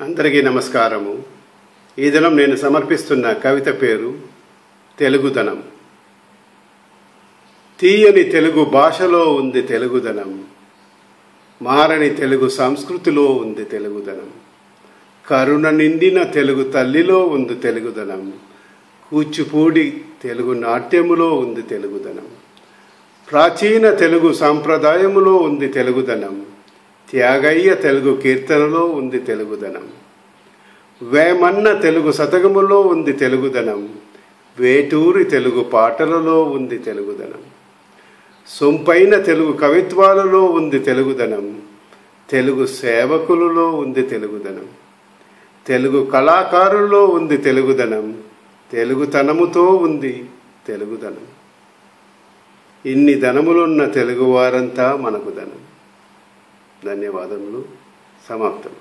అందరికీ నమస్కారము. ఈ దినం నేను సమర్పిస్తున్న కవిత పేరు తెలుగుదనం. తీయని తెలుగు భాషలో ఉంది తెలుగుదనం, మారని తెలుగు సంస్కృతిలో ఉంది తెలుగుదనం, కరుణ నిండిన తెలుగు తల్లిలో ఉంది తెలుగుదనం, కూచిపూడి తెలుగు నాట్యములో ఉంది తెలుగుదనం, ప్రాచీన తెలుగు సాంప్రదాయములో ఉంది తెలుగుదనం, త్యాగయ్య తెలుగు కీర్తనలో ఉంది తెలుగుదనం, వేమన్న తెలుగు శతకములో ఉంది తెలుగుదనం, వేటూరి తెలుగు పాటలలో ఉంది తెలుగుదనం, సొంపైన తెలుగు కవిత్వాలలో ఉంది తెలుగుదనం, తెలుగు సేవకులలో ఉంది తెలుగుదనం, తెలుగు కళాకారుల్లో ఉంది తెలుగుదనం, తెలుగుతనముతో ఉంది తెలుగుదనం. ఇన్ని ధనములున్న తెలుగువారంతా మనకు ధనం. ధన్యవాదములు. సమాప్తం.